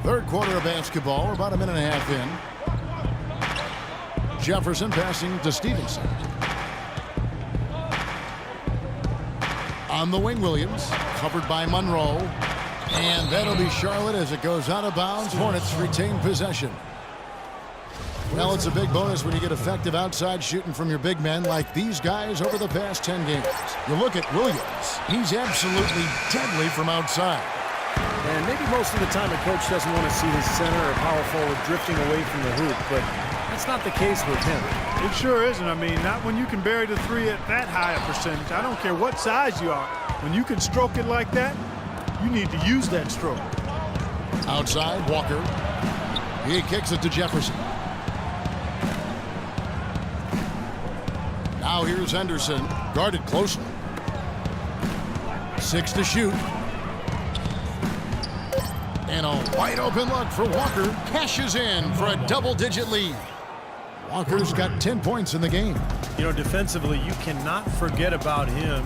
Third quarter of basketball. We're about a minute and a half in. Jefferson passing to Stevenson. On the wing, Williams. Covered by Monroe. And that'll be Charlotte as it goes out of bounds. Hornets retain possession. Well, it's a big bonus when you get effective outside shooting from your big men like these guys over the past 10 games. You look at Williams. He's absolutely deadly from outside. And maybe most of the time a coach doesn't want to see his center or power forward drifting away from the hoop, but that's not the case with him. It sure isn't. I mean, not when you can bury the three at that high a percentage. I don't care what size you are. When you can stroke it like that, you need to use that stroke. Outside, Walker. He kicks it to Jefferson. Now here's Henderson, guarded closely. 6 to shoot. And a wide open look for Walker. Cashes in for a double-digit lead. Walker's got 10 points in the game. You know, defensively, you cannot forget about him.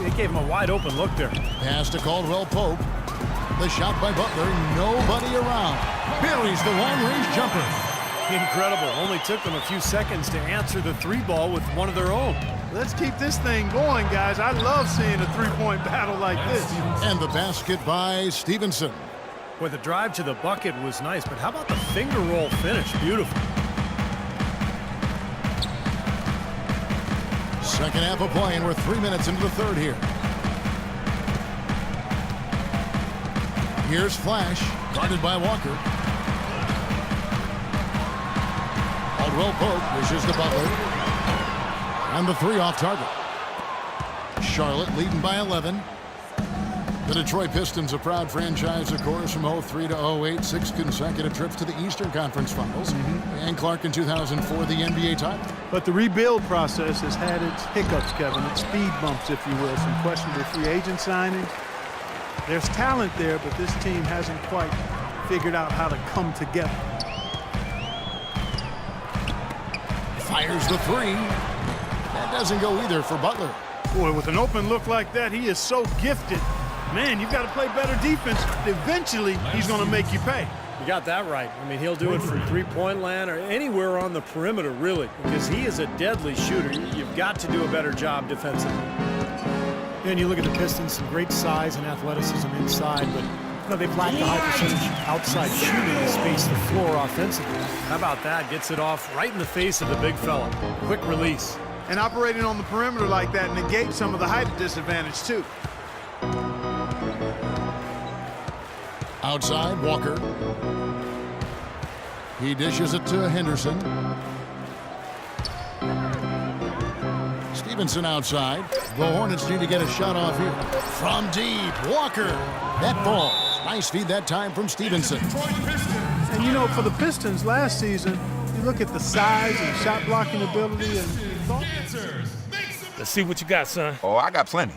They gave him a wide open look there. Pass to Caldwell Pope. The shot by Butler. Nobody around. Buries the long-range jumper. Incredible. Only took them a few seconds to answer the three ball with one of their own. Let's keep this thing going, guys. I love seeing a three-point battle like this. And the basket by Stevenson. Boy, the drive to the bucket was nice, but how about the finger roll finish? Beautiful. Second half of play, and we're 3 minutes into the third here. Here's Flash, guarded by Walker. Caldwell Pope wishes to Butler. And the three off target. Charlotte leading by 11. The Detroit Pistons, a proud franchise, of course, from 03 to 08, 6 consecutive trips to the Eastern Conference Finals. And Clark in 2004, the NBA title. But the rebuild process has had its hiccups, Kevin, its speed bumps, if you will, some questionable free agent signings. There's talent there, but this team hasn't quite figured out how to come together. Fires the three. That doesn't go either for Butler. Boy, with an open look like that, he is so gifted. Man, you've got to play better defense. Eventually, he's going to make you pay. You got that right. I mean, he'll do it from three-point land or anywhere on the perimeter, really, because he is a deadly shooter. You've got to do a better job defensively. And you look at the Pistons, some great size and athleticism inside, but you know, they've lacked the high percentage outside shooting to space the floor offensively. How about that? Gets it off right in the face of the big fella. Quick release. And operating on the perimeter like that negates some of the height disadvantage, too. Outside, Walker. He dishes it to Henderson. Stevenson outside. The Hornets need to get a shot off here. From deep, Walker. That ball. Nice feed that time from Stevenson. And, you know, for the Pistons last season, you look at the size and shot blocking ability and Let's see what you got, son. Oh, I got plenty.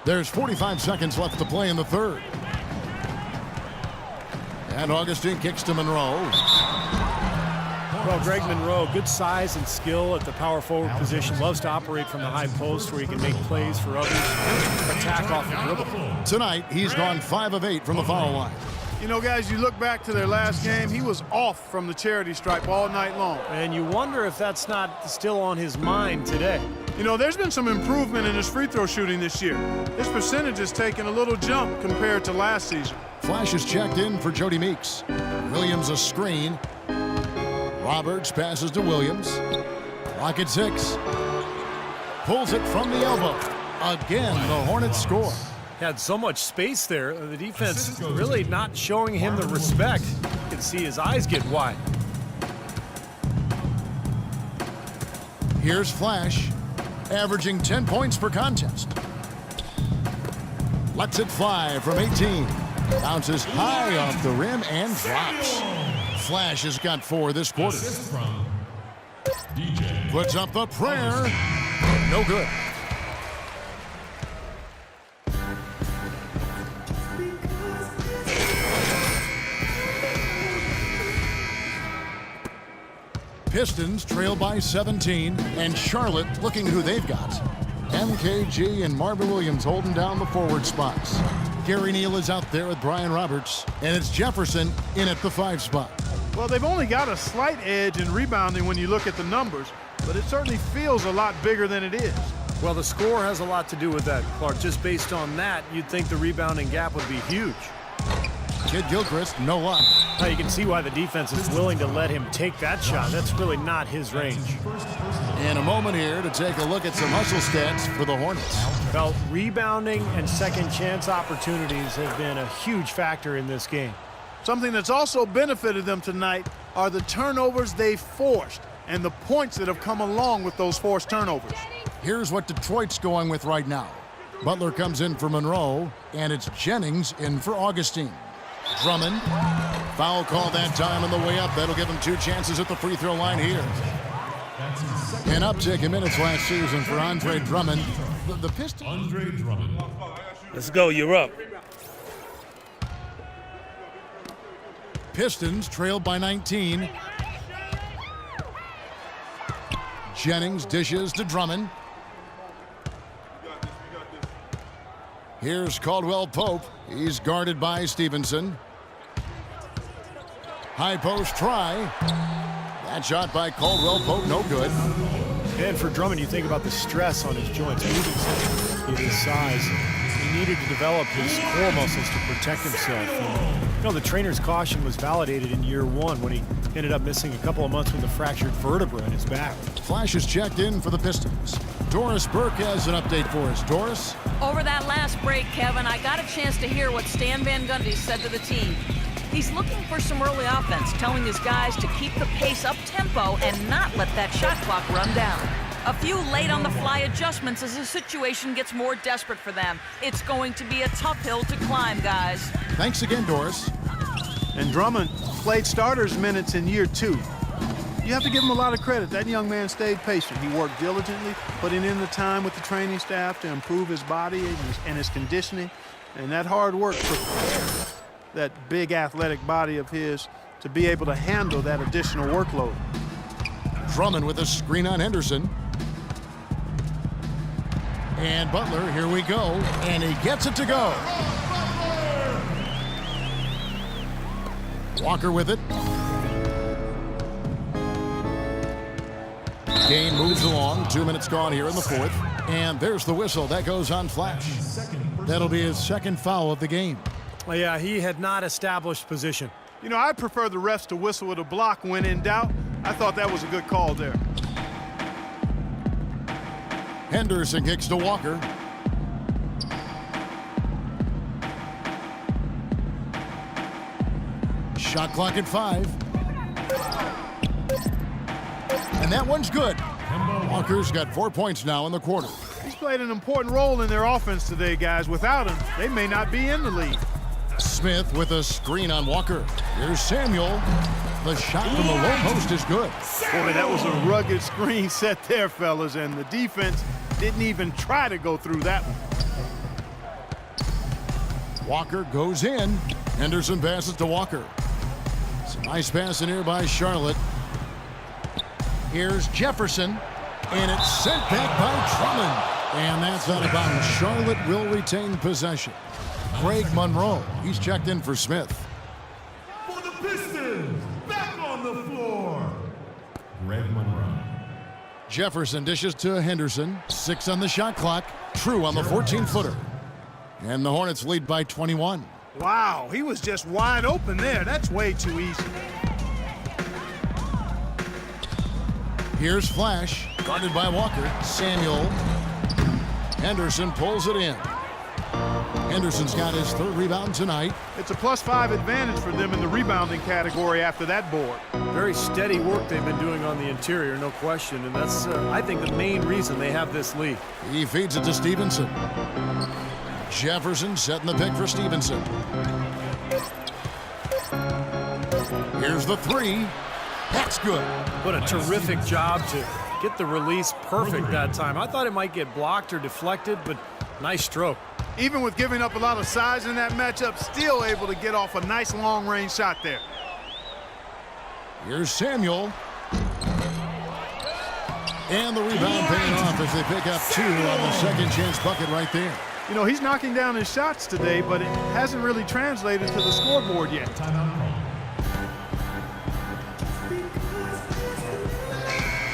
There's 45 seconds left to play in the third. And Augustine kicks to Monroe. Well, Greg Monroe, good size and skill at the power forward position. Loves to operate from the high post where he can make plays for others. Attack off the dribble. Tonight, he's gone 5 of 8 from the foul line. you know, guys, you look back to their last game, he was off from the charity stripe all night long. And you wonder if that's not still on his mind today. You know, there's been some improvement in his free throw shooting this year. His percentage has taken a little jump compared to last season. Flash is checked in for Jody Meeks. Williams a screen. Roberts passes to Williams. Clock at 6. Pulls it from the elbow. Again, the Hornets score. Had so much space there. The defense really not showing him the respect. You can see his eyes get wide. Here's Flash, averaging 10 points per contest. Lets it fly from 18. Bounces high off the rim and drops. Flash has got 4 this quarter. Puts up the prayer. No good. Pistons trail by 17, and Charlotte looking who they've got. MKG and Marvin Williams holding down the forward spots. Gary Neal is out there with Brian Roberts, and it's Jefferson in at the 5 spot. Well, they've only got a slight edge in rebounding when you look at the numbers, but it certainly feels a lot bigger than it is. Well, the score has a lot to do with that, Clark. Just based on that, you'd think the rebounding gap would be huge. Kid Gilchrist, no luck. Now you can see why the defense is willing to let him take that shot. That's really not his range. And a moment here to take a look at some hustle stats for the Hornets. Well, rebounding and second chance opportunities have been a huge factor in this game. Something that's also benefited them tonight are the turnovers they forced and the points that have come along with those forced turnovers. Here's what Detroit's going with right now. Butler comes in for Monroe, and it's Jennings in for Augustine. Drummond, foul call that time on the way up. That'll give him 2 chances at the free throw line here. An uptick in minutes last season for Andre Drummond. The Pistons. Andre Drummond. Let's go, you're up. Pistons trailed by 19. Jennings dishes to Drummond. Here's Caldwell Pope. He's guarded by Stevenson. High post try. That shot by Caldwell Pope, no good. And for Drummond, you think about the stress on his joints, moving such with his size. He needed to develop his core muscles to protect himself. And, the trainer's caution was validated in year 1 when he ended up missing a couple of months with a fractured vertebra in his back. Flash is checked in for the Pistons. Doris Burke has an update for us. Doris? Over that last break, Kevin, I got a chance to hear what Stan Van Gundy said to the team. He's looking for some early offense, telling his guys to keep the pace up-tempo and not let that shot clock run down. A few late-on-the-fly adjustments as the situation gets more desperate for them. It's going to be a tough hill to climb, guys. Thanks again, Doris. And Drummond played starters minutes in year 2. You have to give him a lot of credit. That young man stayed patient. He worked diligently, putting in the time with the training staff to improve his body and his conditioning. And that hard work prepared that big athletic body of his to be able to handle that additional workload. Drummond with a screen on Henderson. And Butler, here we go. And he gets it to go. Walker with it. Game moves along. 2 minutes gone here in the 4th. And there's the whistle. That goes on Flash. That'll be his 2nd foul of the game. Well, yeah, he had not established position. I prefer the refs to whistle with a block when in doubt. I thought that was a good call there. Henderson kicks to Walker. Shot clock at 5. And that one's good. Walker's got 4 points now in the quarter. He's played an important role in their offense today, guys. Without him, they may not be in the league. Smith with a screen on Walker. Here's Samuel. The shot from the low post is good. Boy, that was a rugged screen set there, fellas, and the defense didn't even try to go through that one. Walker goes in. Henderson passes to Walker. It's a nice pass in here by Charlotte. Here's Jefferson, and it's sent back by Drummond. And that's out of bounds. Charlotte will retain possession. Craig Monroe, he's checked in for Smith. For the Pistons, back on the floor, Greg Monroe. Jefferson dishes to Henderson. 6 on the shot clock. True on the 14-footer. And the Hornets lead by 21. Wow, he was just wide open there. That's way too easy. Here's Flash, guarded by Walker. Samuel. Henderson pulls it in. Henderson's got his 3rd rebound tonight. It's a +5 advantage for them in the rebounding category after that board. Very steady work they've been doing on the interior, no question. And that's, I think, the main reason they have this lead. He feeds it to Stevenson. Jefferson setting the pick for Stevenson. Here's the 3. That's good. What a terrific job to get the release perfect that time. I thought it might get blocked or deflected, but nice stroke. Even with giving up a lot of size in that matchup, still able to get off a nice long-range shot there. Here's Samuel. And the rebound paying off as they pick up 2 on the second chance bucket right there. You know, he's knocking down his shots today, but it hasn't really translated to the scoreboard yet.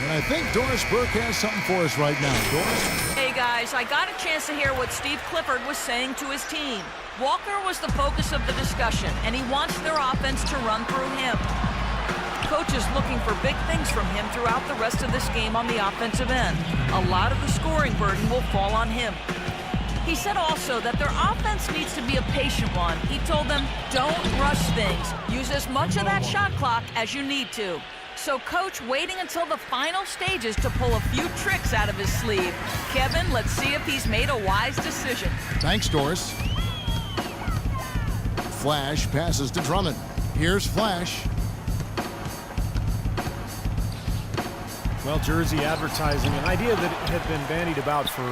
And I think Doris Burke has something for us right now. Doris? Hey guys, I got a chance to hear what Steve Clifford was saying to his team. Walker was the focus of the discussion, and he wants their offense to run through him. Coach is looking for big things from him throughout the rest of this game on the offensive end. A lot of the scoring burden will fall on him. He said also that their offense needs to be a patient one. He told them, don't rush things. Use as much of that shot clock as you need to. So Coach waiting until the final stages to pull a few tricks out of his sleeve. Kevin, let's see if he's made a wise decision. Thanks, Doris. Flash passes to Drummond. Here's Flash. Well, jersey advertising, an idea that had been bandied about for a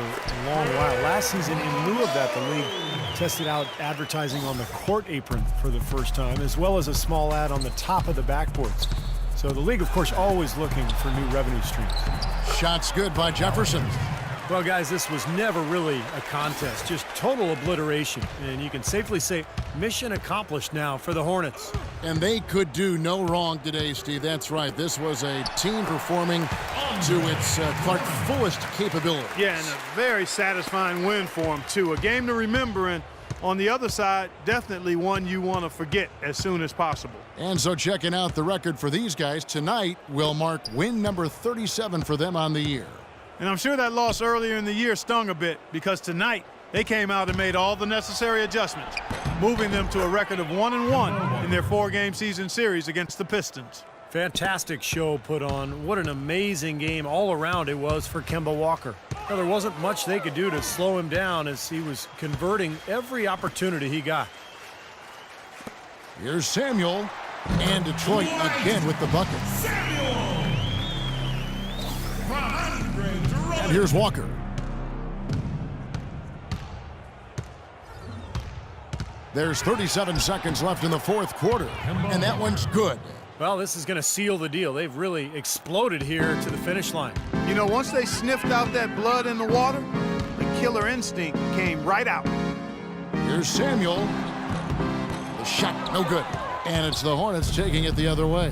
long while. Last season, in lieu of that, the league tested out advertising on the court apron for the first time, as well as a small ad on the top of the backboards. So the league, of course, always looking for new revenue streams. Shots good by Jefferson. Well, guys, this was never really a contest, just total obliteration. And you can safely say mission accomplished now for the Hornets. And they could do no wrong today, Steve. That's right. This was a team performing to its Clark fullest capability. Yeah, and a very satisfying win for him, too. A game to remember, and on the other side, definitely one you want to forget as soon as possible. And so checking out the record for these guys, tonight will mark win number 37 for them on the year. And I'm sure that loss earlier in the year stung a bit, because tonight they came out and made all the necessary adjustments, moving them to a record of 1-1 in their 4-game season series against the Pistons. Fantastic show put on. What an amazing game all around it was for Kemba Walker. Well, there wasn't much they could do to slow him down as he was converting every opportunity he got. Here's Samuel, and Detroit again with the bucket. And here's Walker. There's 37 seconds left in the fourth quarter, and that one's good. Well, this is going to seal the deal. They've really exploded here to the finish line. You know, once they sniffed out that blood in the water, the killer instinct came right out. Here's Samuel. The shot, no good. And it's the Hornets taking it the other way.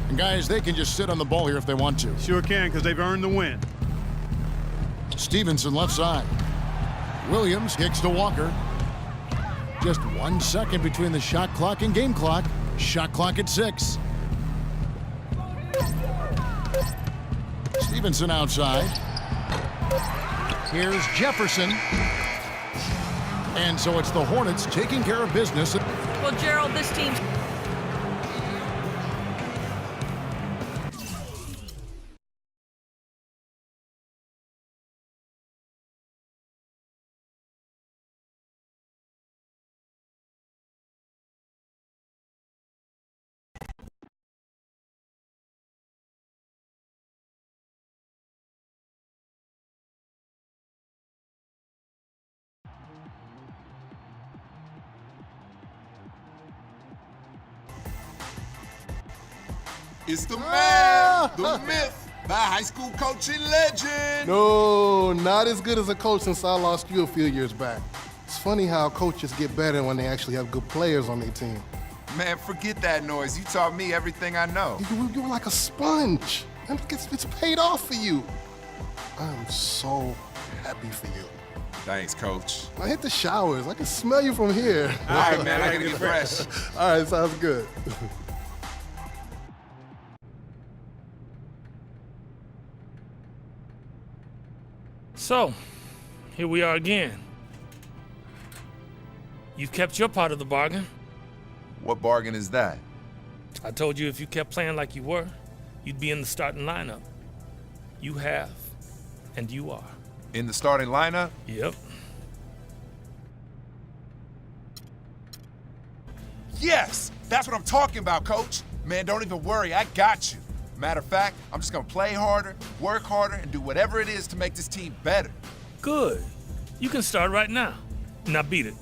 And guys, they can just sit on the ball here if they want to. Sure can, because they've earned the win. Stevenson left side. Williams kicks to Walker. Just 1 second between the shot clock and game clock. Shot clock at 6. Stevenson outside. Here's Jefferson. And so it's the Hornets taking care of business. Well, Gerald, this team's... It's the man, the myth, the high school coaching legend. No, not as good as a coach since I lost you a few years back. It's funny how coaches get better when they actually have good players on their team. Man, forget that noise. You taught me everything I know. You're like a sponge. And it's paid off for you. I'm so happy for you. Thanks, Coach. Now hit the showers. I can smell you from here. All right, man, I gotta get fresh. All right, sounds good. So, here we are again. You've kept your part of the bargain. What bargain is that? I told you if you kept playing like you were, you'd be in the starting lineup. You have, and you are. In the starting lineup? Yep. Yes! That's what I'm talking about, Coach. Man, don't even worry. I got you. Matter of fact, I'm just gonna play harder, work harder, and do whatever it is to make this team better. Good. You can start right now. Now beat it.